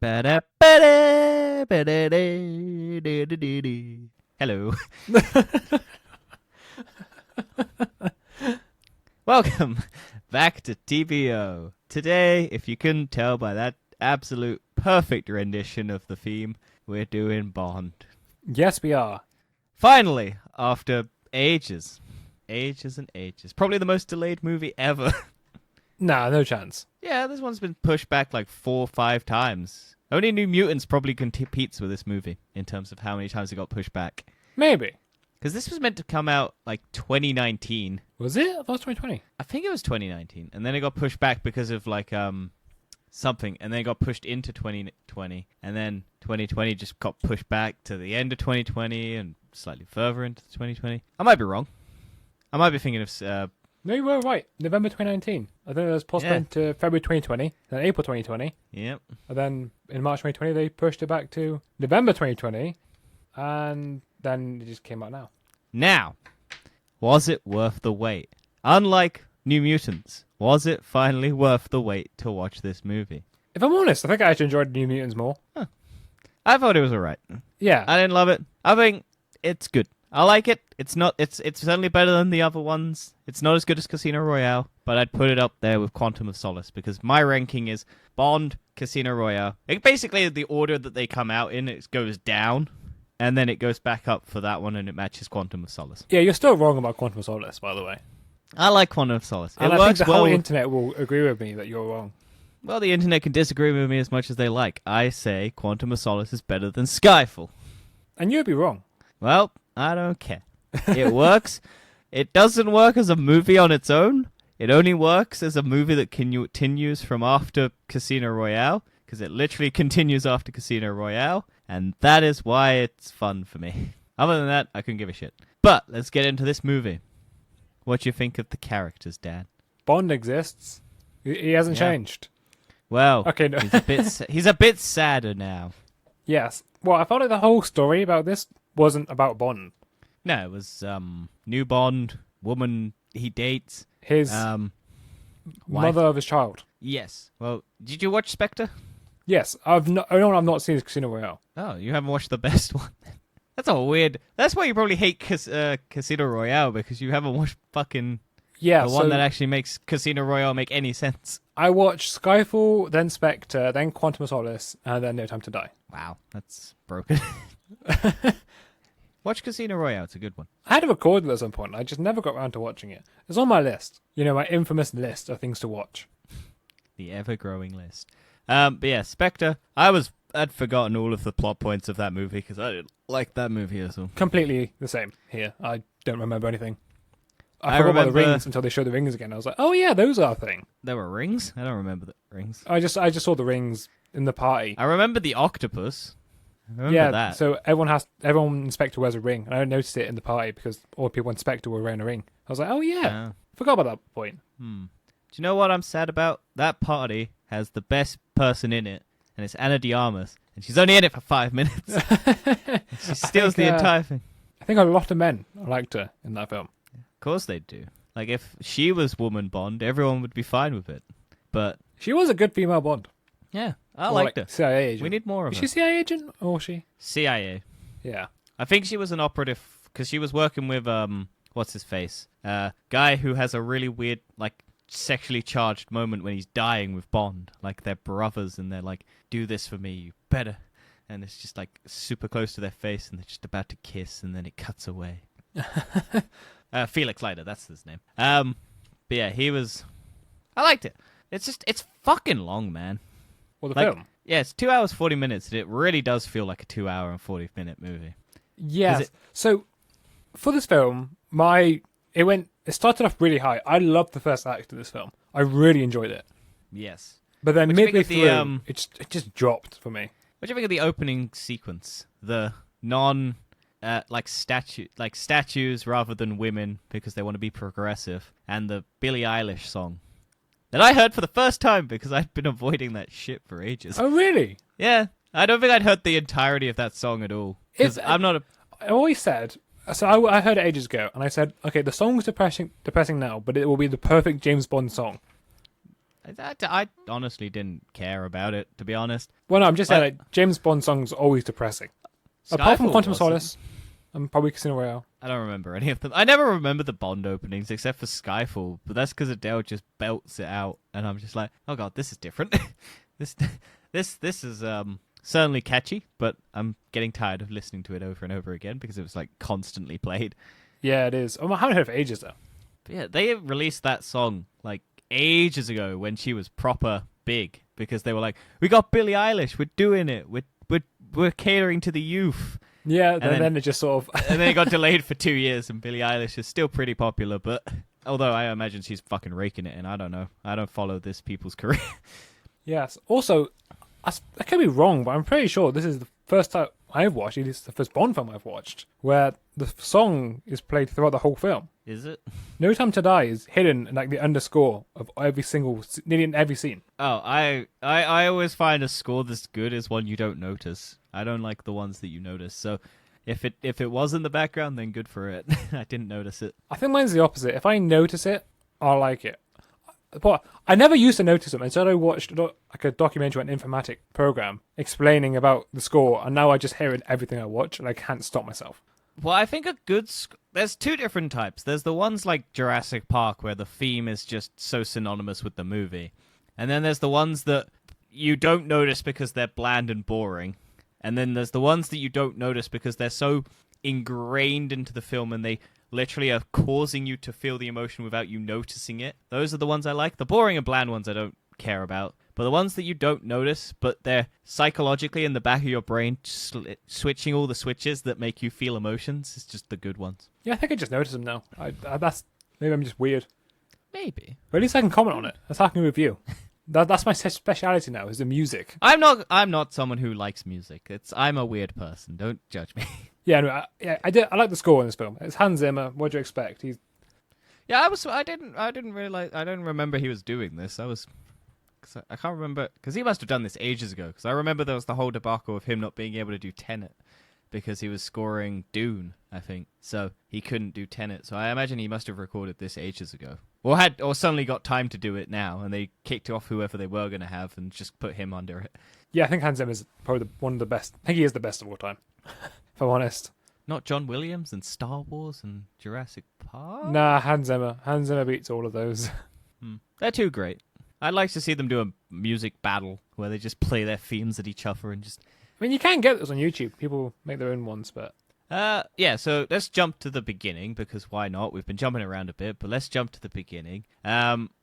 Hello. Welcome back to TBO. Today, if you couldn't tell by that absolute perfect rendition of the theme, we're doing Bond. Yes, we are. Finally, after ages. Ages and ages. Probably the most delayed movie ever. Nah, no chance. Yeah, this one's been pushed back like 4 or 5 times. Only New Mutants probably competes with this movie in terms of how many times it got pushed back. Maybe. Because this was meant to come out like 2019. Was it? I thought it was 2020. I think it was 2019. And then it got pushed back because of like something. And then it got pushed into 2020. And then 2020 just got pushed back to the end of 2020 and slightly further into 2020. I might be wrong. I might be thinking of... No, you were right. November 2019. I think it was postponed to February 2020, then April 2020. Yep. And then in March 2020, they pushed it back to November 2020. And then it just came out now. Now, was it worth the wait? Unlike New Mutants, was it finally worth the wait to watch this movie? If I'm honest, I think I actually enjoyed New Mutants more. Huh. I thought it was alright. Yeah. I didn't love it. I think it's good. I like it. It's certainly better than the other ones. It's not as good as Casino Royale, but I'd put it up there with Quantum of Solace because my ranking is Bond, Casino Royale. Basically, the order that they come out in, it goes down, and then it goes back up for that one, and it matches Quantum of Solace. Yeah, you're still wrong about Quantum of Solace, by the way. I like Quantum of Solace. And it I works think the well. whole internet will agree with me that you're wrong. Well, the internet can disagree with me as much as they like. I say Quantum of Solace is better than Skyfall. And you'd be wrong. Well, I don't care. It works. It doesn't work as a movie on its own. It only works as a movie that continues from after Casino Royale, because it literally continues after Casino Royale, and that is why it's fun for me. Other than that, I couldn't give a shit. But let's get into this movie. What do you think of the characters, Dan? Bond exists. He hasn't changed. Well, okay, no. he's a bit sadder now. Yes. Well, I felt like the whole story about this wasn't about Bond. No, it was new Bond, woman he dates. His mother of his child. Yes. Well, did you watch Spectre? Yes. I've not seen Casino Royale. Oh, you haven't watched the best one? That's a weird... That's why you probably hate Casino Royale, because you haven't watched fucking... Yeah, the one that actually makes Casino Royale make any sense. I watched Skyfall, then Spectre, then Quantum of Solace, and then No Time to Die. Wow, that's broken. Watch Casino Royale, it's a good one. I had to record it at some point, I just never got around to watching it. It's on my list. You know, my infamous list of things to watch. The ever-growing list. But yeah, Spectre, I'd forgotten all of the plot points of that movie, because I didn't like that movie as well. Completely the same here. I don't remember anything. I forgot about the rings until they showed the rings again. I was like, oh yeah, those are a thing. There were rings? I don't remember the rings. I just saw the rings in the party. I remember the octopus. I remember that. So everyone in Spectre wears a ring. And I noticed it in the party because all the people in Spectre were wearing a ring. I was like, oh yeah. Forgot about that point. Do you know what I'm sad about? That party has the best person in it, and it's Ana de Armas. And she's only in it for 5 minutes. She steals the entire thing. I think a lot of men liked her in that film. Of course they do. Like, if she was woman Bond, everyone would be fine with it. But she was a good female Bond. Yeah, I liked her. CIA agent. We need more of her. Is she CIA agent or she? CIA. Yeah. I think she was an operative because she was working with what's his face? Guy who has a really weird, like, sexually charged moment when he's dying with Bond. Like, they're brothers and they're like, "Do this for me, you better." And it's just like super close to their face and they're just about to kiss and then it cuts away. Felix Leiter, that's his name. But yeah, I liked it. It's fucking long, man. Well, the film? Yeah, it's 2 hours, 40 minutes, and it really does feel like a 2 hour and 40-minute movie. Yes. So, for this film, it started off really high. I loved the first act of this film. I really enjoyed it. Yes. But then midway through, it just dropped for me. What do you think of the opening sequence? The non... statues rather than women because they want to be progressive, and the Billie Eilish song that I heard for the first time because I'd been avoiding that shit for ages. Oh, really? Yeah, I don't think I'd heard the entirety of that song at all. Because I'm not a... I always said... So I heard it ages ago, and I said, okay, the song's depressing now, but it will be the perfect James Bond song. I honestly didn't care about it, to be honest. Well, no, I'm just saying that James Bond songs are always depressing. Apart from Skyfall Quantum of wasn't. Solace and probably Casino Royale. I don't remember any of them. I never remember the Bond openings except for Skyfall, but that's because Adele just belts it out, and I'm just like, oh god, this is different. this is certainly catchy, but I'm getting tired of listening to it over and over again because it was like constantly played. Yeah, it is. I haven't heard it for ages though. But yeah, they released that song like ages ago when she was proper big because they were like, we got Billie Eilish, we're doing it, we're catering to the youth. Yeah, and then it just sort of... and then it got delayed for 2 years, and Billie Eilish is still pretty popular, but although I imagine she's fucking raking it in, I don't know. I don't follow this people's career. Yes. Also, I could be wrong, but I'm pretty sure this is the first time I've watched, it is the first Bond film I've watched, where the song is played throughout the whole film. Is it? No Time to Die is hidden in like the underscore of nearly in every scene. Oh, I always find a score that's good is one you don't notice. I don't like the ones that you notice. So if it was in the background, then good for it. I didn't notice it. I think mine's the opposite. If I notice it, I like it. But I never used to notice them until I watched like a documentary on an informatic program explaining about the score, and now I just hear it in everything I watch, and I can't stop myself. Well, I think a good there's two different types. There's the ones like Jurassic Park where the theme is just so synonymous with the movie. And then there's the ones that you don't notice because they're bland and boring. And then there's the ones that you don't notice because they're so ingrained into the film and they literally are causing you to feel the emotion without you noticing it. Those are the ones I like. The boring and bland ones I don't care about. But the ones that you don't notice, but they're psychologically in the back of your brain switching all the switches that make you feel emotions, is just the good ones. Yeah, I think I just noticed them now. Maybe I'm just weird. Maybe. But at least I can comment on it. That's how I can review. That's my speciality now, is the music. I'm not someone who likes music. I'm a weird person. Don't judge me. Yeah, no, I like the score in this film. It's Hans Zimmer. What do you expect? I didn't remember he was doing this. I can't remember because he must have done this ages ago. Because I remember there was the whole debacle of him not being able to do Tenet because he was scoring Dune, I think. So he couldn't do Tenet. So I imagine he must have recorded this ages ago, or suddenly got time to do it now, and they kicked off whoever they were going to have and just put him under it. Yeah, I think Hans Zimmer is probably one of the best. I think he is the best of all time, if I'm honest. Not John Williams and Star Wars and Jurassic Park? Nah, Hans Zimmer. Hans Zimmer beats all of those. They're too great. I'd like to see them do a music battle where they just play their themes at each other and just... I mean, you can get those on YouTube. People make their own ones, but... Yeah, so let's jump to the beginning, because why not? We've been jumping around a bit, but let's jump to the beginning.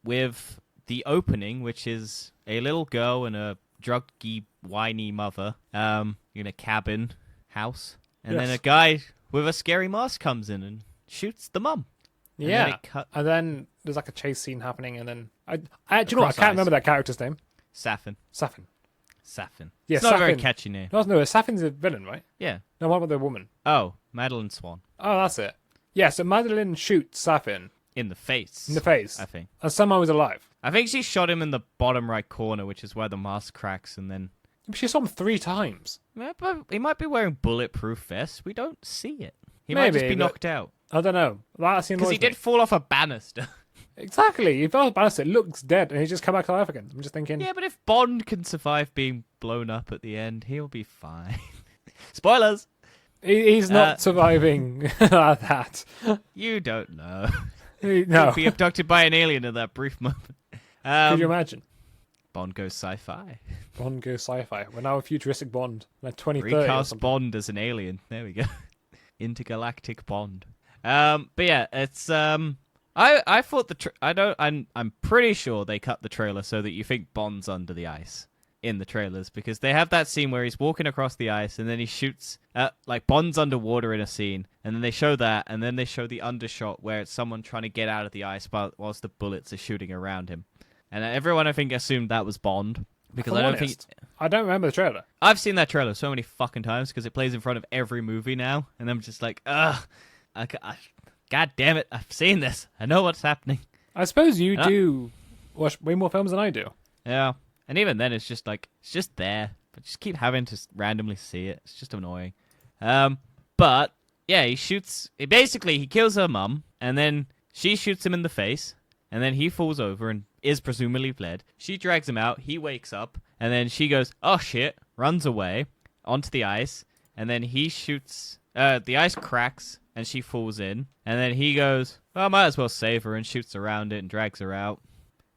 With the opening, which is a little girl and a druggy, whiny mother in a cabin house. And then a guy with a scary mask comes in and shoots the mum. Yeah, and then there's like a chase scene happening, and then... do you know what? I can't remember that character's name. Safin. Yeah, it's not Safin. a very catchy name. No, Safin's a villain, right? Yeah. No, what about the woman? Oh, Madeline Swan. Oh, that's it. Yeah, so Madeline shoots Safin. In the face. I think. And somehow he's alive. I think she shot him in the bottom right corner, which is where the mask cracks, and then... She shot him 3 times. Yeah, but he might be wearing bulletproof vests. We don't see it. He Maybe, might just be but- knocked out. I don't know. Because he did fall off a banister. Exactly. He fell off a banister, looks dead, and he just come back to life again. I'm just thinking... Yeah, but if Bond can survive being blown up at the end, he'll be fine. Spoilers! He's not surviving that. You don't know. No. He'll be abducted by an alien in that brief moment. Could you imagine? Bond goes sci-fi. Bond goes sci-fi. We're now a futuristic Bond. Like 2030 or Recast something. Bond as an alien. There we go. Intergalactic Bond. But yeah, it's I thought I'm pretty sure they cut the trailer so that you think Bond's under the ice in the trailers, because they have that scene where he's walking across the ice and then he shoots like Bond's underwater in a scene, and then they show that, and then they show the undershot where it's someone trying to get out of the ice whilst the bullets are shooting around him. And everyone, I think, assumed that was Bond. Because I don't remember the trailer. I've seen that trailer so many fucking times because it plays in front of every movie now, and I'm just like, ugh, God damn it, I've seen this. I know what's happening. I suppose you do watch way more films than I do. Yeah, and even then, it's just like, it's just there, but just keep having to randomly see it. It's just annoying. But yeah, he kills her mum, and then she shoots him in the face, and then he falls over and is presumably bled. She drags him out. He wakes up, and then she goes, "Oh shit!" runs away onto the ice, and then he shoots. The ice cracks, and she falls in, and then he goes, "Well, I might as well save her," and shoots around it and drags her out.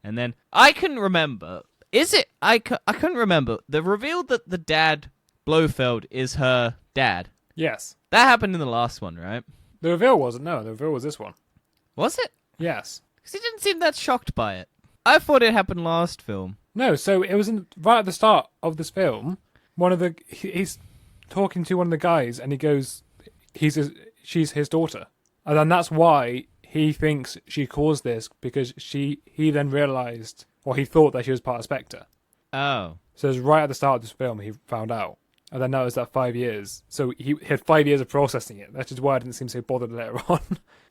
And then I couldn't remember. Is it? I couldn't remember the reveal that the dad Blofeld is her dad. Yes. That happened in the last one, right? The reveal wasn't. No, the reveal was this one. Was it? Yes. Because he didn't seem that shocked by it. I thought it happened last film. No, so it was right at the start of this film. He's talking to one of the guys, and he goes, she's his daughter, and then that's why he thinks she caused this, because he then realized, or he thought that she was part of Spectre. Oh. So it was right at the start of this film he found out, and then noticed that 5 years. So he had 5 years of processing it. That's just why I didn't seem so bothered later on.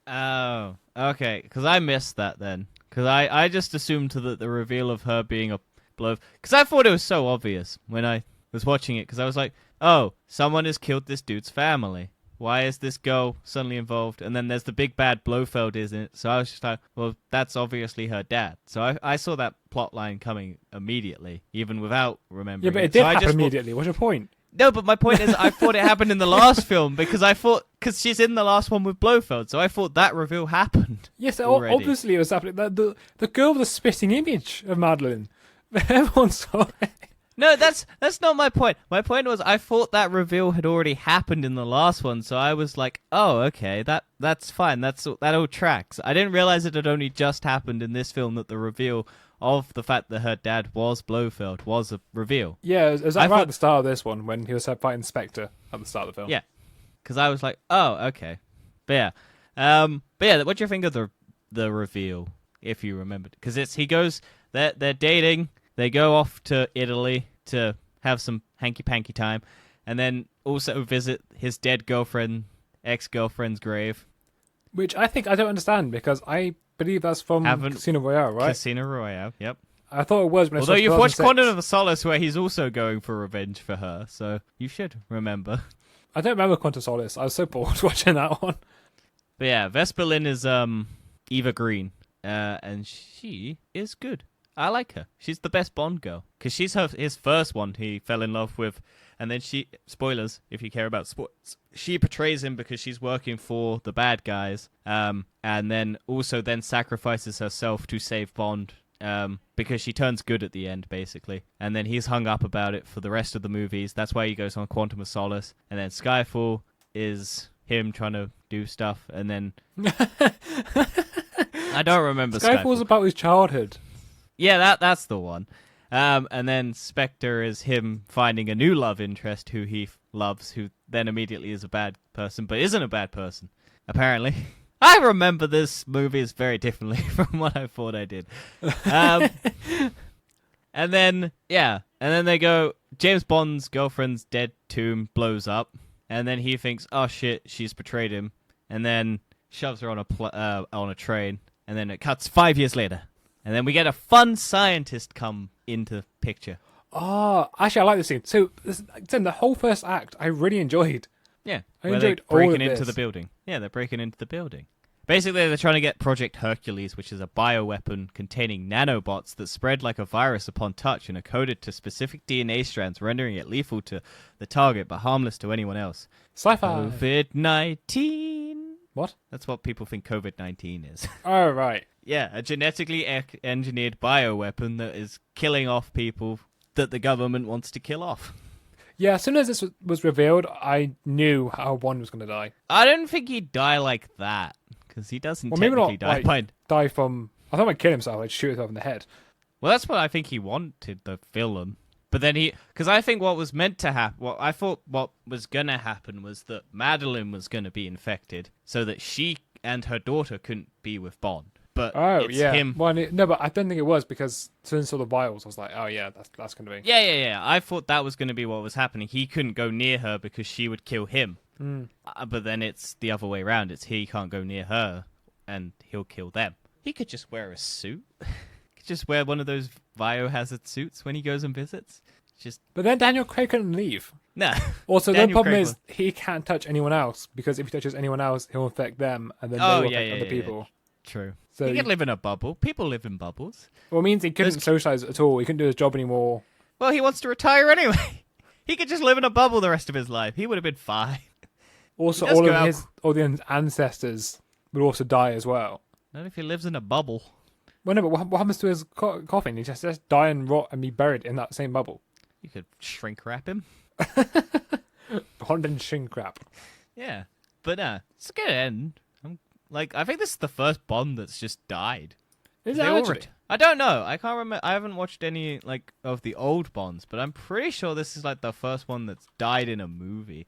Oh, okay. Because I missed that then. Because I just assumed that the reveal of her being a blow. Because I thought it was so obvious when I was watching it. Because I was like, oh, someone has killed this dude's family. Why is this girl suddenly involved? And then there's the big bad Blofeld, isn't it? So I was just like, well, that's obviously her dad. So I saw that plot line coming immediately, even without remembering. Yeah, but it did so happen immediately. What's your point? No, but my point is, I thought it happened in the last film because she's in the last one with Blofeld, so I thought that reveal happened. Yes, already. Obviously it was happening. The girl with the spitting image of Madeline. Everyone saw it. No, that's not my point. My point was I thought that reveal had already happened in the last one, so I was like, oh, okay, that's fine. That all tracks. I didn't realize it had only just happened in this film that the reveal of the fact that her dad was Blofeld was a reveal. Yeah, it was right at the start of this one when he was fighting Spectre at the start of the film. Yeah, because I was like, oh, okay. But yeah, what do you think of the reveal, if you remember? Because they're dating. They go off to Italy to have some hanky-panky time, and then also visit his dead ex-girlfriend's grave. Which I don't understand, because I believe that's from Casino Royale, right? Casino Royale, yep. I thought it was when Although you've watched Quantum of Solace, where he's also going for revenge for her, so you should remember. I don't remember Quantum of Solace. I was so bored watching that one. But yeah, Vesper Lynn is Eva Green, and she is good. I like her. She's the best Bond girl. Because she's his first one he fell in love with. And then spoilers, if you care about sports, she betrays him because she's working for the bad guys. And then also sacrifices herself to save Bond. Because she turns good at the end, basically. And then he's hung up about it for the rest of the movies. That's why he goes on Quantum of Solace. And then Skyfall is him trying to do stuff. And then... I don't remember Skyfall. Skyfall's about his childhood. Yeah, that's the one. And then Spectre is him finding a new love interest who he loves, who then immediately is a bad person, but isn't a bad person, apparently. I remember this movie very differently from what I thought I did. And then they go, James Bond's girlfriend's dead tomb blows up, and then he thinks, oh shit, she's betrayed him, and then shoves her on a train, and then it cuts 5 years later. And then we get a fun scientist come into picture. Oh, actually, I like this scene. So, the whole first act, I really enjoyed. Yeah, I enjoyed they're breaking all of into this. the building. Yeah, they're breaking into the building. Basically, they're trying to get Project Hercules, which is a bioweapon containing nanobots that spread like a virus upon touch and are coded to specific DNA strands, rendering it lethal to the target but harmless to anyone else. Sci-fi. COVID-19. What? That's what people think COVID-19 is. Oh, right. Yeah, a genetically engineered bioweapon that is killing off people that the government wants to kill off. Yeah, as soon as this was revealed, I knew how Bond was going to die. I don't think he'd die like that, because he doesn't maybe technically not, die. Die from... I thought he might kill himself, like shoot himself in the head. Well, that's what I think he wanted, the villain. But then because I think what was meant to happen, I thought what was going to happen was that Madeline was going to be infected, so that she and her daughter couldn't be with Bond. But it's him. Well, no, but I don't think it was, because since all the vials, I was like, oh yeah, that's going to be. Yeah. I thought that was going to be what was happening. He couldn't go near her because she would kill him. But then it's the other way around. It's he can't go near her, and he'll kill them. He could just wear a suit. He could just wear one of those biohazard suits when he goes and visits. But then Daniel Craig couldn't leave. No. Also, the problem is he can't touch anyone else, because if he touches anyone else, he'll infect them, and then they will infect other people. True. So He could live in a bubble. People live in bubbles. well, it means he couldn't socialize at all. He couldn't do his job anymore. Well, he wants to retire anyway. He could just live in a bubble the rest of his life. He would have been fine. Also, He does go all the ancestors would also die as well. Not if he lives in a bubble. Well, no, but what happens to his coffin? He just die and rot and be buried in that same bubble. You could shrink wrap him. Bond and shrink wrap. Yeah. But it's a good end. I think this is the first Bond that's just died. Is They it all actually? I don't know. I can't remember. I haven't watched any of the old Bonds, but I'm pretty sure this is the first one that's died in a movie.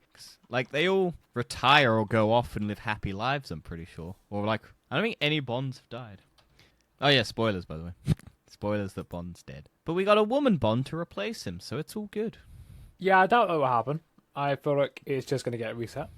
They all retire or go off and live happy lives. I'm pretty sure. Or I don't think any Bonds have died. Oh yeah, spoilers by the way. Spoilers that Bond's dead. But we got a woman Bond to replace him, so it's all good. Yeah, I doubt that will happen. I feel like it's just going to get reset.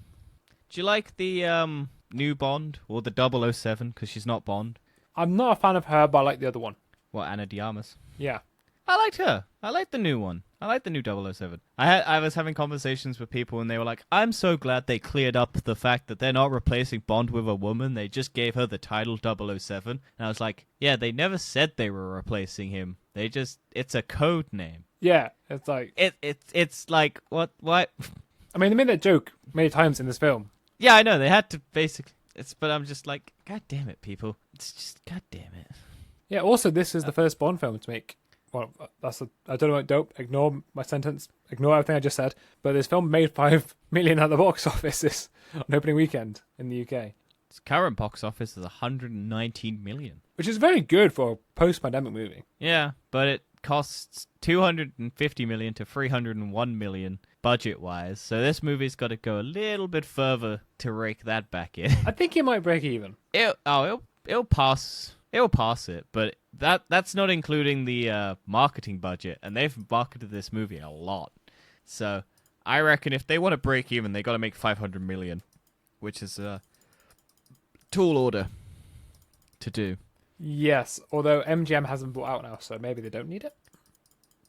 Do you like the new Bond or the 007 because she's not Bond? I'm not a fan of her, but I like the other one. What, Anna de Armas? Yeah. I liked her. I like the new one. I like the new 007. I was having conversations with people and they were like, I'm so glad they cleared up the fact that they're not replacing Bond with a woman. They just gave her the title 007. And I was like, yeah, they never said they were replacing him. It's a code name. Yeah, it's like... It's like, what? I mean, they made that joke many times in this film. Yeah, I know. They had to basically... But I'm just like, God damn it, people. It's just, God damn it. Yeah, also, this is the first Bond film to make... Well, I don't know what dope. Ignore my sentence. Ignore everything I just said. But this film made 5 million at the box office on opening weekend in the UK. Its current box office is 119 million. Which is very good for a post-pandemic movie. Yeah, but it costs 250 million to 301 million budget-wise. So this movie's got to go a little bit further to rake that back in. I think it might break even. It'll pass. It'll pass it, but that's not including the marketing budget, and they've marketed this movie a lot. So I reckon if they want to break even, they got to make 500 million, which is a tall order to do. Yes, although MGM hasn't bought out now, so maybe they don't need it.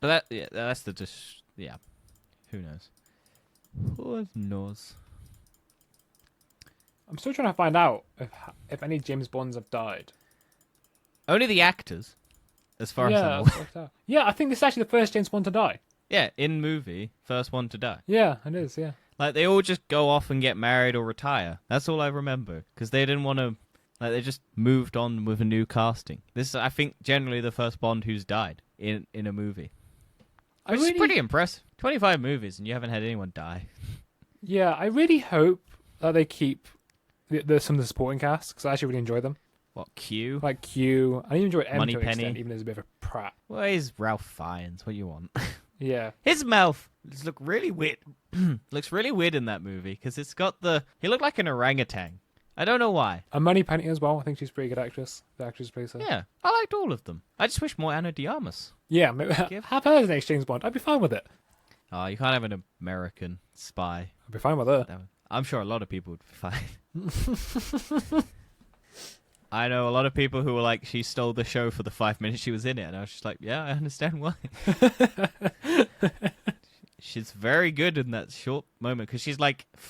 But that's who knows? Who knows? I'm still trying to find out if any James Bonds have died. Only the actors, as far as I'm aware. Yeah, I think this is actually the first James Bond to die. Yeah, in movie, first one to die. Yeah, it is, yeah. They all just go off and get married or retire. That's all I remember. Because they didn't want to... they just moved on with a new casting. This is, I think, generally the first Bond who's died in a movie. Which is pretty impressive. 25 movies and you haven't had anyone die. Yeah, I really hope that they keep some of the supporting cast, because I actually really enjoy them. What, Q? Like Q. I even enjoy M Money to an Penny. extent, even as a bit of a prat. Well, he's Ralph Fiennes. What do you want? Yeah. His mouth looks really weird. Looks really weird in that movie because it's got he looked like an orangutan. I don't know why. And Money Penny as well. I think she's a pretty good actress. The actress who plays her. Yeah, I liked all of them. I just wish more Anna de Armas. Yeah, have her as an exchange Bond. I'd be fine with it. Oh, you can't have an American spy. I'd be fine with her. I'm sure a lot of people would be fine. I know a lot of people who were like, she stole the show for the 5 minutes she was in it. And I was just like, yeah, I understand why. She's very good in that short moment because she's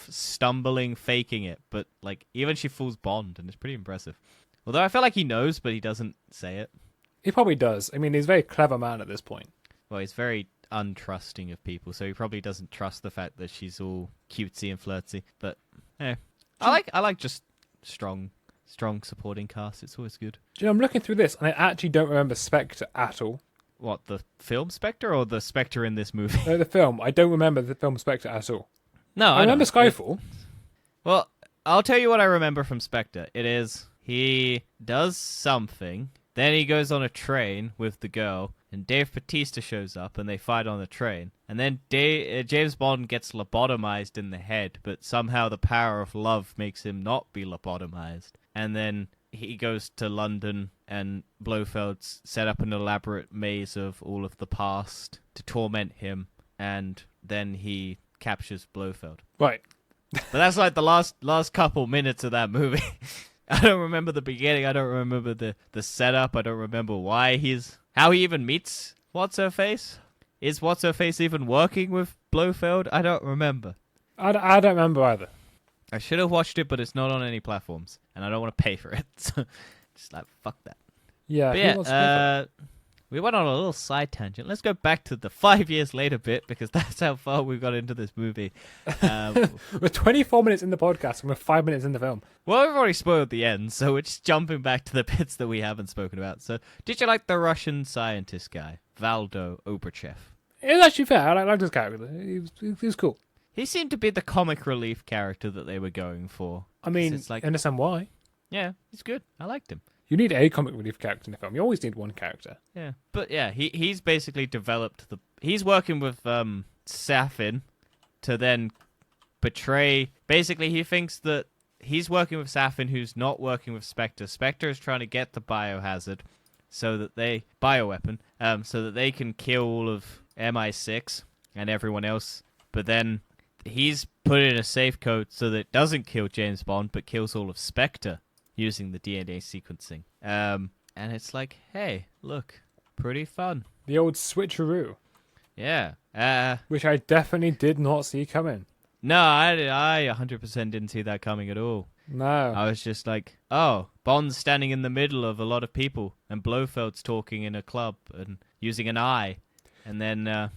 stumbling, faking it. But even she fools Bond and it's pretty impressive. Although I feel like he knows, but he doesn't say it. He probably does. I mean, he's a very clever man at this point. Well, he's very untrusting of people. So he probably doesn't trust the fact that she's all cutesy and flirty. But yeah, I like just strong supporting cast. It's always good. Do you know, I'm looking through this, and I actually don't remember Spectre at all. What, the film Spectre or the Spectre in this movie? No, the film. I don't remember the film Spectre at all. No, I remember Skyfall. Well, I'll tell you what I remember from Spectre. It is, he does something, then he goes on a train with the girl, and Dave Bautista shows up, and they fight on the train. And then James Bond gets lobotomized in the head, but somehow the power of love makes him not be lobotomized. And then he goes to London, and Blofeld's set up an elaborate maze of all of the past to torment him, and then he captures Blofeld. Right. But that's the last couple minutes of that movie. I don't remember the beginning. I don't remember the setup. I don't remember how he even meets What's-Her-Face. Is What's-Her-Face even working with Blofeld? I don't remember. I don't remember either. I should have watched it, but it's not on any platforms, and I don't want to pay for it. So Just like, fuck that. Yeah, But who wants to pay for it? we went on a little side tangent. Let's go back to the 5 years later bit, because that's how far we got into this movie. We're 24 minutes in the podcast and we're 5 minutes in the film. Well, we've already spoiled the end, so we're just jumping back to the bits that we haven't spoken about. So, did you like the Russian scientist guy, Valdo Oberchev? It was actually fair. I liked his character. He was cool. He seemed to be the comic relief character that they were going for. I mean, It's like, I understand why. yeah, he's good. I liked him. You need a comic relief character in the film. You always need one character. Yeah, but yeah, he's basically developed the. He's working with Safin to then betray. Basically, he thinks that he's working with Safin, who's not working with Spectre. Spectre is trying to get the biohazard, so that bioweapon, so that they can kill all of MI6 and everyone else. But then he's put in a safe code so that it doesn't kill James Bond, but kills all of Spectre using the DNA sequencing. And it's like, hey, look, pretty fun. The old switcheroo. Yeah. Which I definitely did not see coming. No, I 100% didn't see that coming at all. No. I was just like, oh, Bond's standing in the middle of a lot of people, and Blofeld's talking in a club and using an eye. And then,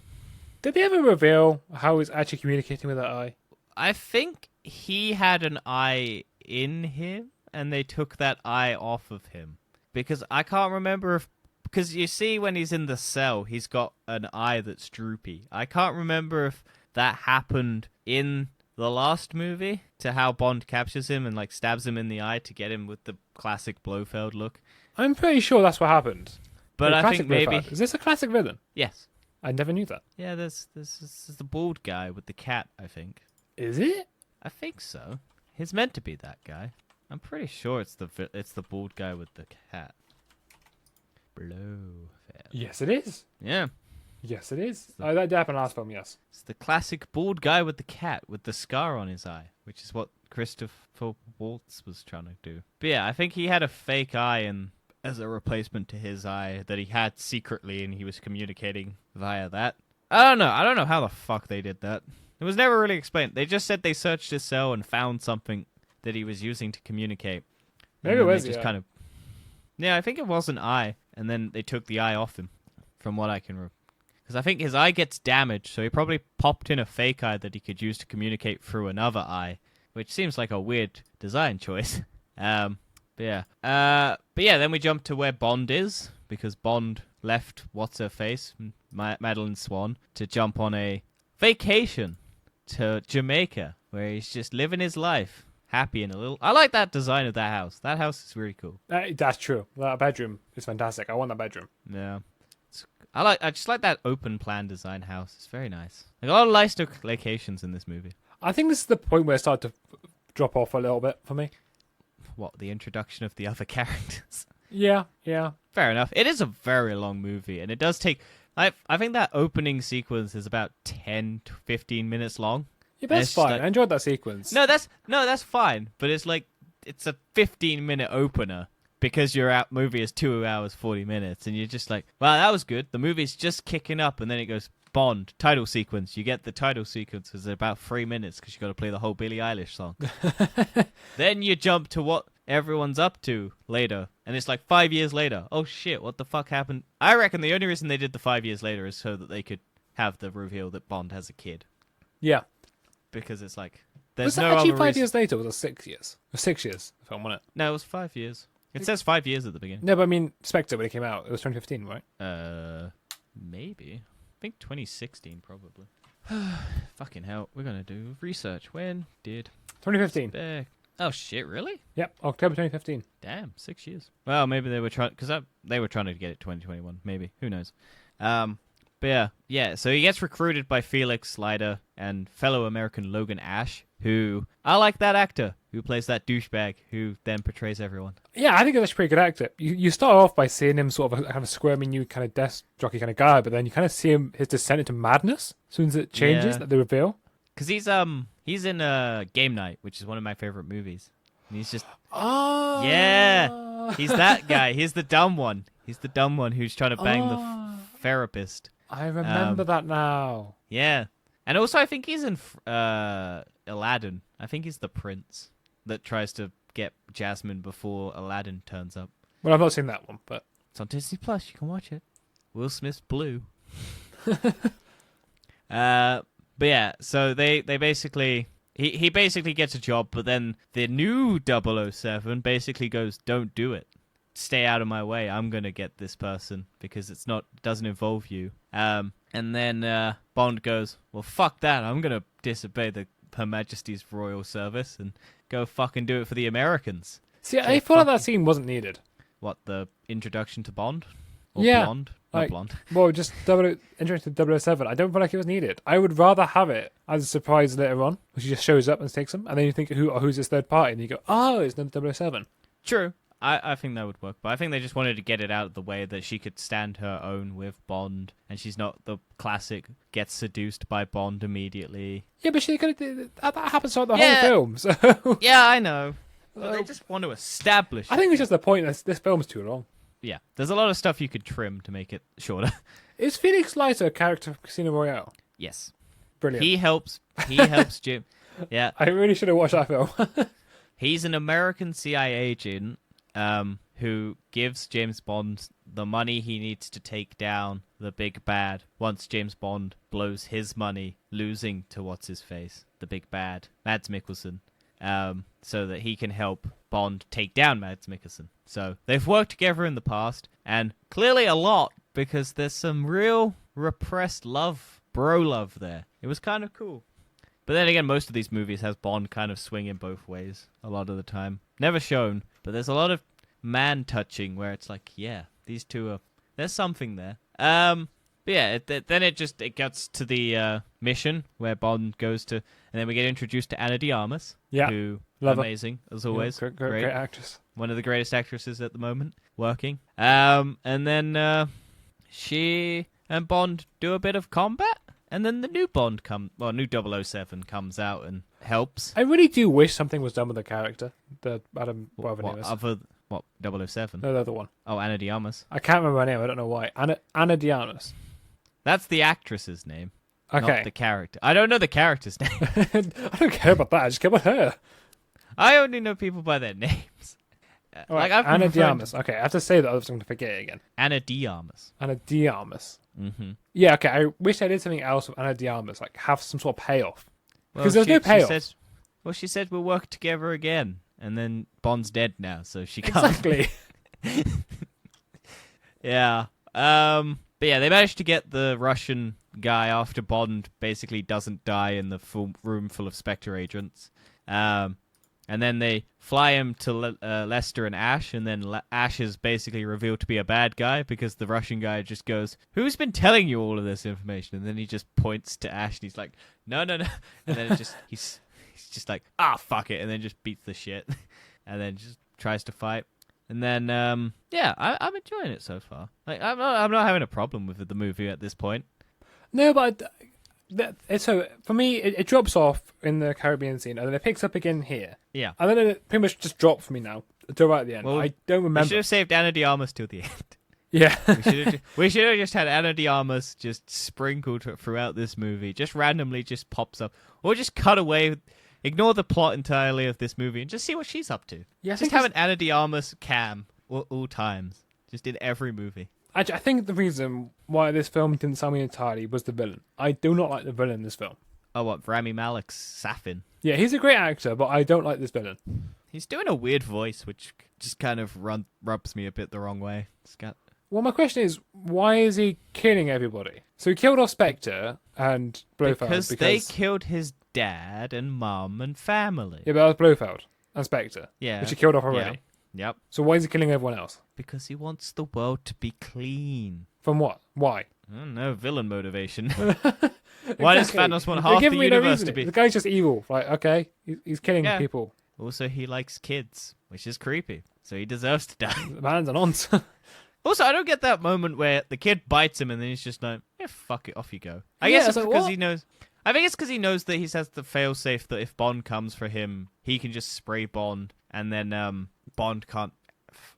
Did they ever reveal how he's actually communicating with that eye? I think he had an eye in him, and they took that eye off of him. Because I can't remember if... Because you see when he's in the cell, he's got an eye that's droopy. I can't remember if that happened in the last movie, to how Bond captures him and like stabs him in the eye to get him with the classic Blofeld look. I'm pretty sure that's what happened. But The I classic think maybe... Blofeld. Is this a classic villain? Yes. I never knew that. Yeah, this is the bald guy with the cat, I think. Is it? I think so. He's meant to be that guy. I'm pretty sure it's the bald guy with the cat. Blofeld. Yes, it is. Yeah. Yes, it is. Oh, that happened last film, yes. It's the classic bald guy with the cat with the scar on his eye, which is what Christopher Waltz was trying to do. But yeah, I think he had a fake eye as a replacement to his eye that he had secretly, and he was communicating via that. I don't know how the fuck they did that. It was never really explained. They just said they searched his cell and found something that he was using to communicate. Maybe it was, just kind of... Yeah, I think it was an eye, and then they took the eye off him, from what I can... Because I think his eye gets damaged, so he probably popped in a fake eye that he could use to communicate through another eye, which seems like a weird design choice. But yeah, then we jump to where Bond is, because Bond left What's-Her-Face, Madeline Swan, to jump on a vacation to Jamaica, where he's just living his life, happy in a little... I like that design of that house. That house is really cool. That's true. That bedroom is fantastic. I want that bedroom. Yeah. I just like that open plan design house. It's very nice. Like a lot of nice locations in this movie. I think this is the point where it started to drop off a little bit for me. What, the introduction of the other characters? Yeah. Fair enough. It is a very long movie, and it does take... I think that opening sequence is about 10 to 15 minutes long. Yeah, but that's fine. I enjoyed that sequence. No, that's fine. But it's like, it's a 15-minute opener because your movie is 2 hours, 40 minutes, and you're just like, wow, that was good. The movie's just kicking up, and then it goes, Bond, title sequence. You get the title sequence is about 3 minutes because you got to play the whole Billie Eilish song. Then you jump to what everyone's up to later, and it's like 5 years later. Oh shit, what the fuck happened? I reckon the only reason they did the 5 years later is so that they could have the reveal that Bond has a kid. Yeah. Because it's like, there's was no that actually other 5 reason. years later? Or was it 6 years? It was 6 years, the film, wasn't it? No, it was 5 years. It says 5 years at the beginning. No, but I mean, Spectre, when it came out, it was 2015, right? Maybe. I think 2016, probably. Fucking hell, we're gonna do research. When did 2015. Spec... Oh shit, really? Yep, October 2015. Damn, 6 years. Well, maybe they were trying, because they were trying to get it 2021. Maybe, who knows? But yeah. So he gets recruited by Felix Leiter and fellow American Logan Ash, who I like that actor who plays that douchebag who then portrays everyone. Yeah, I think that's a pretty good actor. You start off by seeing him sort of have a squirmy new kind of desk jockey kind of guy, but then you kind of see his descent into madness as soon as it changes, that they reveal. Because he's in Game Night, which is one of my favorite movies. And he's just... Oh! Yeah! He's that guy. He's the dumb one. He's the dumb one who's trying to bang the therapist. I remember that now. Yeah. And also I think he's in Aladdin. I think he's the prince that tries to get Jasmine before Aladdin turns up. Well, I've not seen that one, but It's on Disney Plus. You can watch it. Will Smith's Blue. But yeah, so they basically he basically gets a job, but then the new 007 basically goes, "Don't do it. Stay out of my way. I'm gonna get this person because doesn't involve you." And then Bond goes, "Well, fuck that. I'm gonna disobey Her Majesty's Royal Service and go fucking do it for the Americans." see, I feel like that scene wasn't needed. What, the introduction to Bond? Or Yeah, Blonde? Not like- Blonde. Well, just interesting to 007. I don't feel like it was needed. I would rather have it as a surprise later on, where she just shows up and takes them, and then you think, who's this third party? And you go, oh, it's not 007. True. I think that would work, but I think they just wanted to get it out of the way that she could stand her own with Bond, and she's not the classic gets seduced by Bond immediately. Yeah, but that happens throughout the Yeah. whole film, so... Yeah, I know. But they just want to establish I think it's just the point that this film's too long. Yeah, there's a lot of stuff you could trim to make it shorter. Is Felix Leiter a character from Casino Royale? Yes. Brilliant. He helps Jim. Yeah. I really should have watched that film. He's an American CIA agent who gives James Bond the money he needs to take down the big bad once James Bond blows his money, losing to what's-his-face, the big bad, Mads Mikkelsen, so that he can help Bond take down Mads Mikkelsen. So they've worked together in the past, and clearly a lot, because there's some real repressed bro love there. It was kind of cool. But then again, most of these movies has Bond kind of swinging both ways a lot of the time. Never shown, but there's a lot of man-touching where it's like, yeah, these two there's something there. But yeah, then it gets to the mission where Bond goes to, and then we get introduced to Ana de Armas, who Love her. amazing as always, Great actress. one of the greatest actresses at the moment working. And then she and Bond do a bit of combat, and then the new new 007 comes out and helps. I really do wish something was done with the character, the Adam, whatever her name is. What 007? No, the other one. Oh, Ana de Armas. I can't remember her name. I don't know why. Ana de Armas. That's the actress's name, Okay. not the character. I don't know the character's name. I don't care about that. I just care about her. I only know people by their names. All right, I've been Ana de referring Armas. Okay, I have to say that, otherwise I'm going to forget it again. Ana de Armas. Ana de Armas. Mm-hmm. Yeah, okay. I wish I did something else with Ana de Armas, like have some sort of payoff. Well, Because there's no payoff. She said we'll work together again, and then Bond's dead now, so she can't. Exactly. Yeah. But yeah, they managed to get the Russian guy after Bond basically doesn't die in the full room full of Spectre agents. And then they fly him to Lester and Ash, and then Ash is basically revealed to be a bad guy because the Russian guy just goes, "Who's been telling you all of this information?" And then he just points to Ash, and he's like, "No, no, no." And then he's just like, fuck it," and then just beats the shit, and then just tries to fight. And then, yeah, I'm enjoying it so far. Like, I'm not having a problem with the movie at this point. No, but so for me, it drops off in the Caribbean scene, and then it picks up again here. Yeah. And then it pretty much just dropped for me now until right at the end. Well, I don't We remember. should have saved Ana de Armas till the end. Yeah. We should have just had Ana de Armas just sprinkled throughout this movie, just randomly just pops up, or just cut away, ignore the plot entirely of this movie, and just see what she's up to. Yeah, I Just think have an Ana de Armas cam all times, just in every movie. I think the reason why this film didn't sell me entirely was the villain. I do not like the villain in this film. Oh, what, Rami Malek's Safin? Yeah, he's a great actor, but I don't like this villain. He's doing a weird voice, which just kind of rubs me a bit the wrong way. Well, my question is, why is he killing everybody? So he killed off Spectre and Blofeld Because they killed his dad and mum and family. Yeah, but that was Blofeld and Spectre. Yeah. Which he killed off already. Yep. So why is he killing everyone else? Because he wants the world to be clean. From what? Why? I don't know, villain motivation. Why does Thanos want half the giving me no universe reason. to be... The guy's just evil. Like, okay, he's killing Yeah. people. Also, he likes kids, which is creepy. So he deserves to die. The man's an nonce. Also, I don't get that moment where the kid bites him and then he's just like, yeah, fuck it, off you go. I Yeah, guess it's it's like, because what? he knows... I think it's because he knows that he has the failsafe that if Bond comes for him, he can just spray Bond, and then Bond can't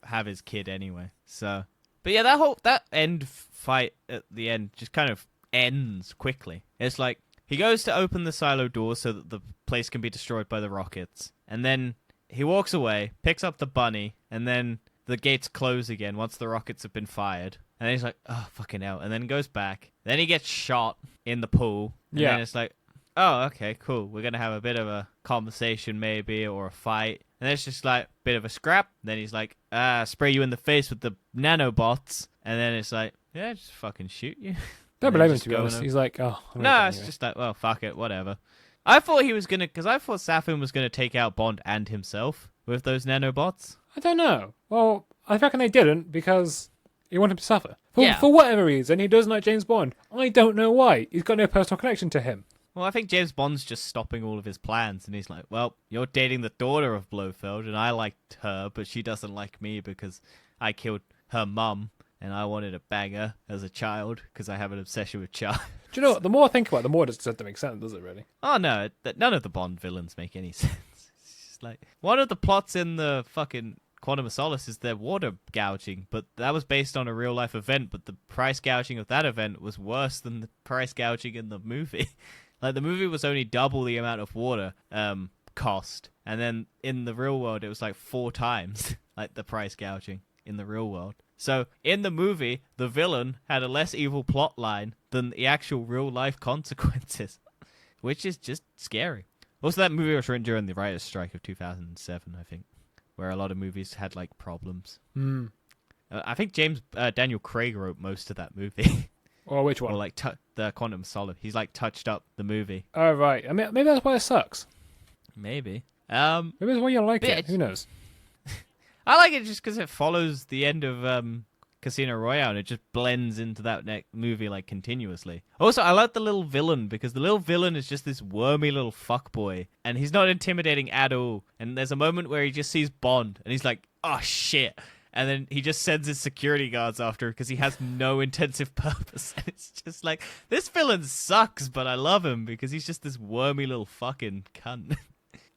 have his kid anyway. So, but yeah, that end fight at the end just kind of ends quickly. It's like he goes to open the silo door so that the place can be destroyed by the rockets, and then he walks away, picks up the bunny, and then the gates close again once the rockets have been fired. And then he's like, oh, fucking hell. And then goes back. Then he gets shot in the pool. And then it's like, oh, okay, cool. We're going to have a bit of a conversation maybe or a fight. And then it's just like a bit of a scrap. Then he's like, spray you in the face with the nanobots. And then it's like, yeah, just fucking shoot you. Don't blame him, to be honest. He's like, oh. No, it's just like, well, fuck it, whatever. I thought he was going to, because I thought Safin was going to take out Bond and himself with those nanobots. I don't know. Well, I reckon they didn't because he wanted him to suffer. Yeah. For whatever reason, he doesn't like James Bond. I don't know why. He's got no personal connection to him. Well, I think James Bond's just stopping all of his plans, and he's like, well, you're dating the daughter of Blofeld, and I liked her, but she doesn't like me because I killed her mum, and I wanted to bang her as a child because I have an obsession with child. Do you know what? The more I think about it, the more it doesn't make sense, does it really? Oh, no, none of the Bond villains make any sense. It's just like, one of the plots in the fucking Quantum of Solace is their water gouging, but that was based on a real-life event, but the price gouging of that event was worse than the price gouging in the movie. Like, the movie was only double the amount of water cost, and then in the real world, it was like 4 times like the price gouging in the real world. So, in the movie, the villain had a less evil plot line than the actual real-life consequences, which is just scary. Also, that movie was written during the writer's strike of 2007, I think, where a lot of movies had, like, problems. I think Daniel Craig wrote most of that movie. Or which one? Or, like, the Quantum of Solace. He's, like, touched up the movie. Oh, right. I mean, maybe that's why it sucks. Maybe. Maybe that's why you don't like it. Who knows? I like it just because it follows the end of Casino Royale, and it just blends into that movie, like, continuously. Also, I like the little villain, because the little villain is just this wormy little fuckboy, and he's not intimidating at all. And there's a moment where he just sees Bond, and he's like, oh, shit. And then he just sends his security guards after because he has no intensive purpose. And it's just like, this villain sucks, but I love him because he's just this wormy little fucking cunt.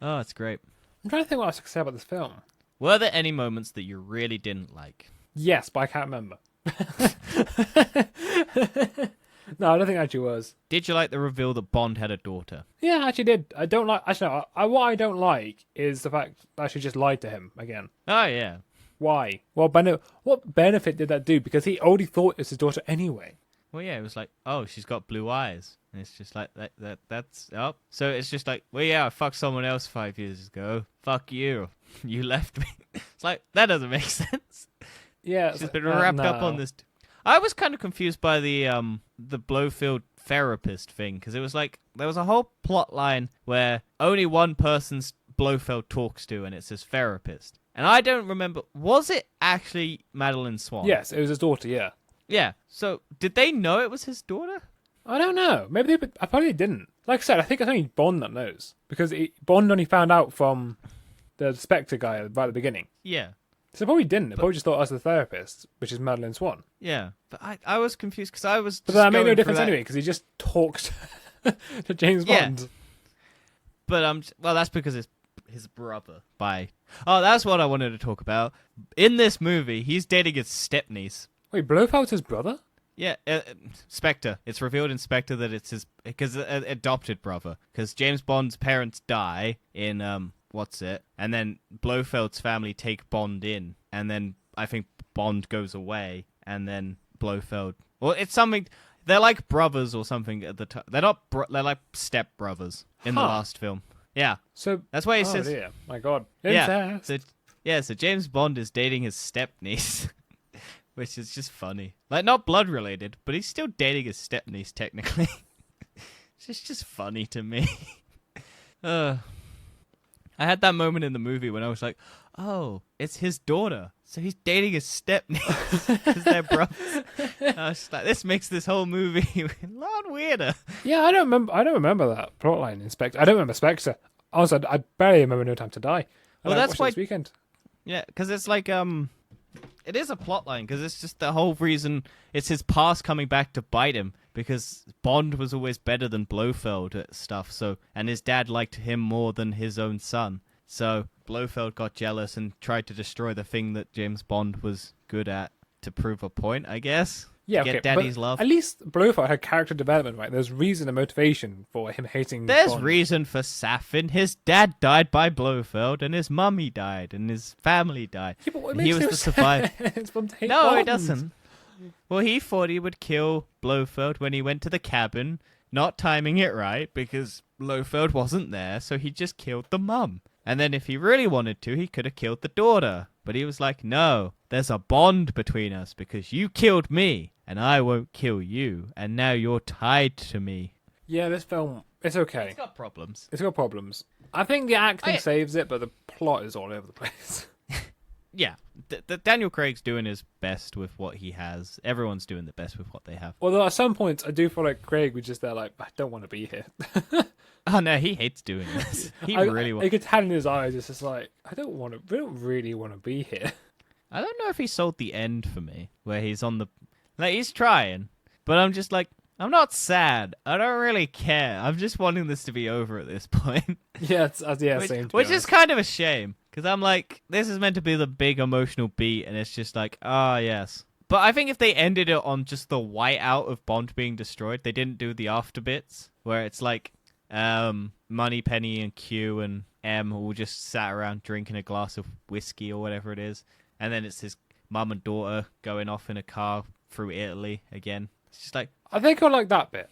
Oh, it's great. I'm trying to think what else I could say about this film. Were there any moments that you really didn't like? Yes, but I can't remember. No, I don't think it actually was. Did you like the reveal that Bond had a daughter? Yeah, I actually did. I don't like... Actually, no, what I don't like is the fact that she just lied to him again. Oh, yeah. Why? Well, what benefit did that do? Because he already thought it was his daughter anyway. Well, yeah, it was like, oh, she's got blue eyes. And it's just like, that's... Oh. So it's just like, well, yeah, I fucked someone else 5 years ago. Fuck you. You left me. It's like, that doesn't make sense. Yeah. She's been wrapped up on this... I was kind of confused by the Blofeld therapist thing, because it was like, there was a whole plot line where only one person's Blofeld talks to, and it's his therapist. And I don't remember, was it actually Madeline Swan? Yes, it was his daughter, yeah. Yeah, so did they know it was his daughter? I don't know. Maybe I probably didn't. Like I said, I think it's only Bond that knows. Because Bond only found out from the Spectre guy right at the beginning. Yeah. So probably didn't. They probably just thought us the therapist, which is Madeline Swan. Yeah, but I was confused because I was. But that made no difference anyway, because he just talks to James Bond. Yeah. But well, that's because it's his brother. Oh, that's what I wanted to talk about. In this movie, he's dating his stepniece. Wait, Blofeld's his brother? Yeah, Spectre. It's revealed in Spectre that it's his adopted brother. Because James Bond's parents die in and then Blofeld's family take Bond in, and then I think Bond goes away, and then Blofeld. Well, it's something. They're like brothers or something at the time. They're not. They're like step brothers in the last film. Yeah. So that's why he oh says. Dear. My God. Yeah. So James Bond is dating his stepniece, which is just funny. Like, not blood related, but he's still dating his stepniece technically. It's just funny to me. I had that moment in the movie when I was like, oh, it's his daughter. So he's dating his stepniece because they're brothers. I was just like, this makes this whole movie a lot weirder. Yeah, I don't remember that plotline in Spectre. I don't remember Spectre. Also, I barely remember No Time to Die. Well, that's why this weekend. Yeah, because it's like it is a plotline because it's just the whole reason it's his past coming back to bite him because Bond was always better than Blofeld at stuff. So and his dad liked him more than his own son. So Blofeld got jealous and tried to destroy the thing that James Bond was good at to prove a point, I guess. Yeah, to get okay, Daddy's but love. at least Blofeld had character development, right? There's reason and motivation for him hating There's Bond. reason for Safin. His dad died by Blofeld, and his mummy died, and his family died. Yeah, but it And makes he was no the survivor. sense for him to hate No, Bond. it doesn't. Well, he thought he would kill Blofeld when he went to the cabin, not timing it right because Blofeld wasn't there, so he just killed the mum. And then if he really wanted to, he could have killed the daughter. But he was like, no, there's a bond between us because you killed me, and I won't kill you, and now you're tied to me. Yeah, this film, it's okay. It's got problems. It's got problems. I think the acting saves it, but the plot is all over the place. Yeah, Daniel Craig's doing his best with what he has. Everyone's doing the best with what they have. Although at some points, I do feel like Craig was just there like, I don't want to be here. Oh no, he hates doing this. He really You wants. could tell in his eyes, it's just like, I don't really want to be here. I don't know if he sold the end for me, where he's on the, like he's trying, but I'm just like, I'm not sad. I don't really care. I'm just wanting this to be over at this point. Yeah, same. Which is kind of a shame, because I'm like, this is meant to be the big emotional beat, and it's just like, ah, yes. But I think if they ended it on just the whiteout of Bond being destroyed, they didn't do the after bits, where it's like, Moneypenny and Q and M all just sat around drinking a glass of whiskey or whatever it is, and then it's his mum and daughter going off in a car through Italy again. It's just like, I think I like that bit.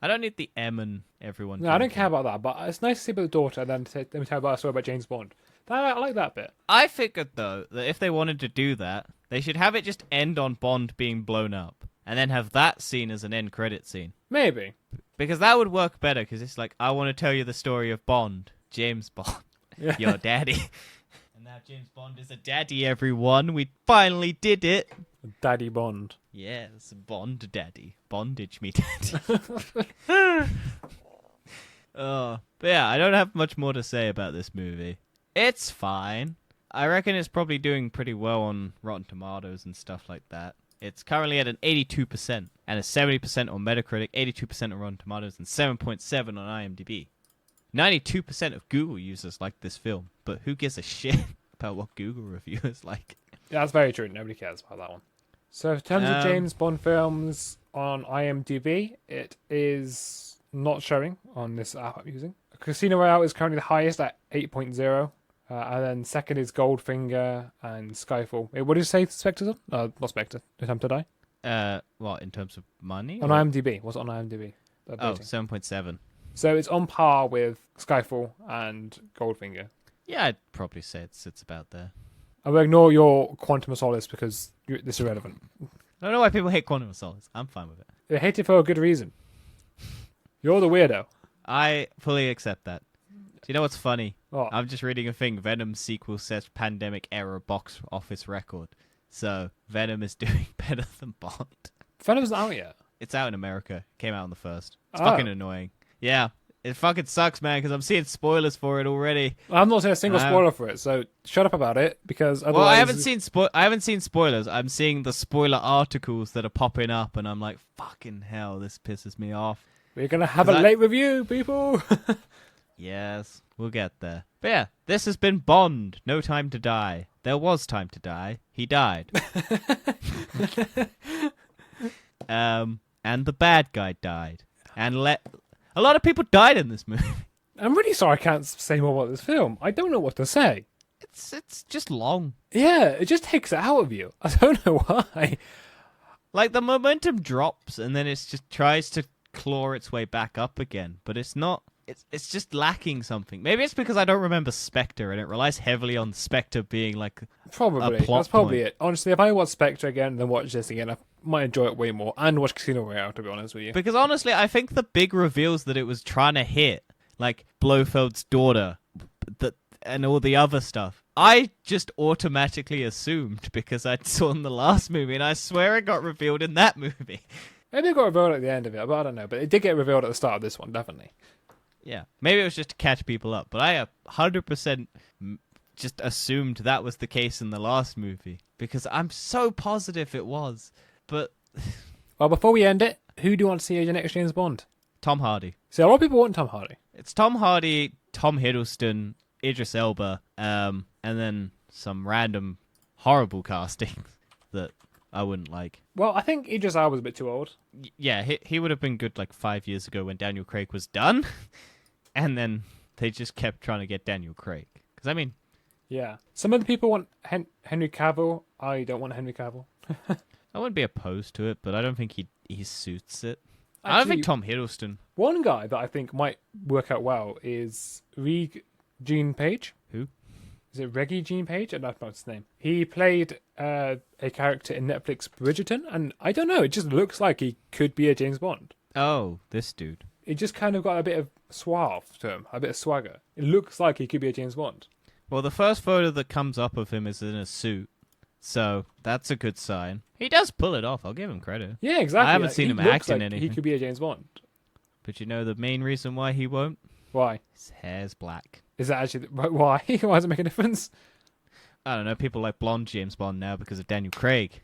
I don't need the M and everyone. No, I don't drinking. care about that, but it's nice to see about the daughter and then let me tell about a story about James Bond. I like that bit. I figured though that if they wanted to do that, they should have it just end on Bond being blown up, and then have that scene as an end credit scene. Maybe. Because that would work better, because it's like, I want to tell you the story of Bond, James Bond, Yeah. your daddy. And now James Bond is a daddy, everyone. We finally did it. Daddy Bond. Yes, Bond daddy. Bondage me daddy. But yeah, I don't have much more to say about this movie. It's fine. I reckon it's probably doing pretty well on Rotten Tomatoes and stuff like that. It's currently at an 82% and a 70% on Metacritic, 82% on Rotten Tomatoes, and 7.7 on IMDb. 92% of Google users like this film, but who gives a shit about what Google reviewers like? Yeah, that's very true. Nobody cares about that one. So in terms of James Bond films on IMDb, it is not showing on this app I'm using. Casino Royale is currently the highest at 8.0. And then second is Goldfinger and Skyfall. What did you say Spectre's on? Not Spectre. No Time to Die. What, in terms of money? On IMDb. What's it on IMDb? Oh, 7.7. So it's on par with Skyfall and Goldfinger. Yeah, I'd probably say it's about there. I will ignore your Quantum of Solace because this is irrelevant. I don't know why people hate Quantum of Solace. I'm fine with it. They hate it for a good reason. You're the weirdo. I fully accept that. Do you know what's funny? What? I'm just reading a thing. Venom sequel sets pandemic era box office record. So Venom is doing better than Bond. Venom's not out yet. It's out in America. Came out on the 1st. It's Oh. fucking annoying. Yeah. It fucking sucks, man, because I'm seeing spoilers for it already. I'm not seeing a single spoiler for it, so shut up about it because otherwise. Well, I haven't seen spoilers. I'm seeing the spoiler articles that are popping up, and I'm like, fucking hell, this pisses me off. We're gonna have a late review, people. Yes, we'll get there. But yeah, this has been Bond. No Time to Die. There was time to die. He died. And the bad guy died. And a lot of people died in this movie. I'm really sorry I can't say more about this film. I don't know what to say. It's just long. Yeah, it just takes it out of you. I don't know why. Like, the momentum drops, and then it just tries to claw its way back up again. But it's not. It's just lacking something. Maybe it's because I don't remember Spectre, and it relies heavily on Spectre being like Probably. a plot That's probably point. it. Honestly, if I watch Spectre again, then watch this again, I might enjoy it way more. And watch Casino Royale, to be honest with you. Because honestly, I think the big reveals that it was trying to hit, like Blofeld's daughter, and all the other stuff, I just automatically assumed because I saw in the last movie, and I swear it got revealed in that movie. Maybe it got revealed at the end of it, but I don't know. But it did get revealed at the start of this one, definitely. Yeah, maybe it was just to catch people up, but I 100% just assumed that was the case in the last movie because I'm so positive it was. But Well, before we end it, who do you want to see as your next James Bond? Tom Hardy. See, a lot of people want Tom Hardy. It's Tom Hardy, Tom Hiddleston, Idris Elba, and then some random horrible castings that I wouldn't like. Well, I think Idris Elba was a bit too old. Yeah, he would have been good like 5 years ago when Daniel Craig was done, and then they just kept trying to get Daniel Craig. Because I mean, Yeah. Some of the people want Henry Cavill. I don't want Henry Cavill. I wouldn't be opposed to it, but I don't think he suits it. I don't think Tom Hiddleston. One guy that I think might work out well is Jean Page. Who? Is it Reggie Jean Page? I don't know his name. He played a character in Netflix Bridgerton, and I don't know, it just looks like he could be a James Bond. Oh, this dude. He just kind of got a bit of suave to him, a bit of swagger. It looks like he could be a James Bond. Well, the first photo that comes up of him is in a suit, so that's a good sign. He does pull it off. I'll give him credit. Yeah, exactly. I haven't seen him looks act in like anything. He could be a James Bond. But you know the main reason why he won't? Why? His hair's black. Is that actually why? Why does it make a difference? I don't know. People like blonde James Bond now because of Daniel Craig.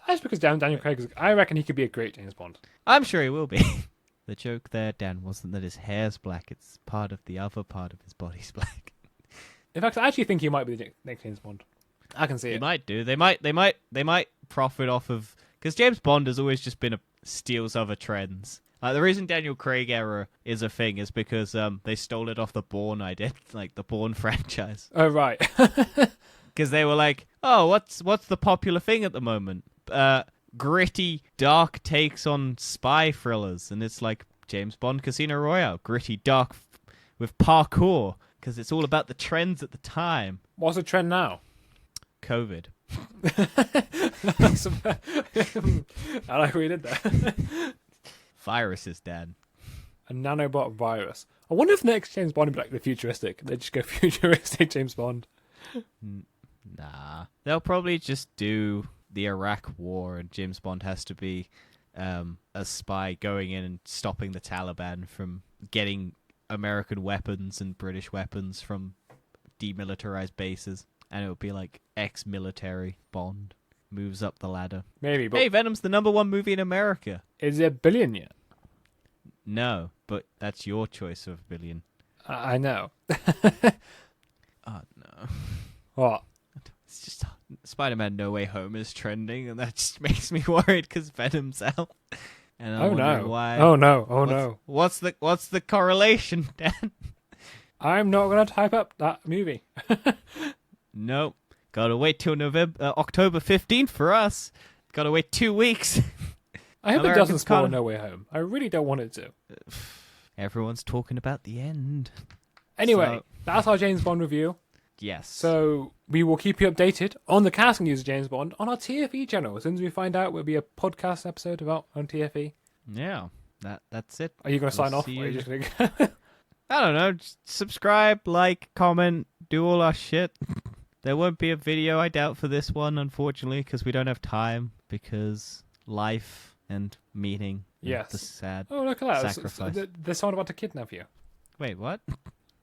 That's because Daniel Craig. I reckon he could be a great James Bond. I'm sure he will be. The joke there, Dan, wasn't that his hair's black. It's part of the other part of his body's black. In fact, I actually think he might be the next James Bond. I can see They it. might do. They might profit off of, because James Bond has always just been steals other trends. The reason Daniel Craig era is a thing is because they stole it off the Bourne the Bourne franchise. Oh right. Because they were like, oh, what's the popular thing at the moment? Gritty, dark takes on spy thrillers, and it's like James Bond Casino Royale, gritty, dark, with parkour, because it's all about the trends at the time. What's the trend now? COVID. I like what you did there. Viruses, Dan. A nanobot virus. I wonder if the next James Bond would be like the futuristic. They just go futuristic James Bond. Nah. They'll probably just do the Iraq War, and James Bond has to be a spy going in and stopping the Taliban from getting American weapons and British weapons from demilitarized bases. And it would be like ex-military Bond moves up the ladder. Maybe, but Hey, Venom's the #1 movie in America. is it a billion yet? No, but that's your choice of billion. I know. Oh, no. What? It's just Spider-Man No Way Home is trending, and that just makes me worried because Venom's out. And I'm wondering why. Oh no! Oh no! What's the correlation, Dan? I'm not gonna type up that movie. Nope. Gotta wait till October 15th for us. Gotta wait 2 weeks. I hope it Americans doesn't spoil can't- No Way Home. I really don't want it to. Everyone's talking about the end. Anyway, So- that's our James Bond review. Yes. So we will keep you updated on the casting news of James Bond on our TFE channel. As soon as we find out, there'll be a podcast episode about on TFE. Yeah, that's it. Are you going to We'll sign off? Or see are you you- just going to I don't know. Just subscribe, like, comment, do all our shit. There won't be a video, I doubt, for this one, unfortunately, because we don't have time, because life and meeting. and Yes. The sad. Oh, look at that. Sacrifice. There's someone about to kidnap you. Wait, what?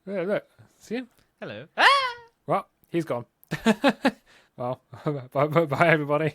Look. See him? Hello. Well, he's gone. Well, bye everybody.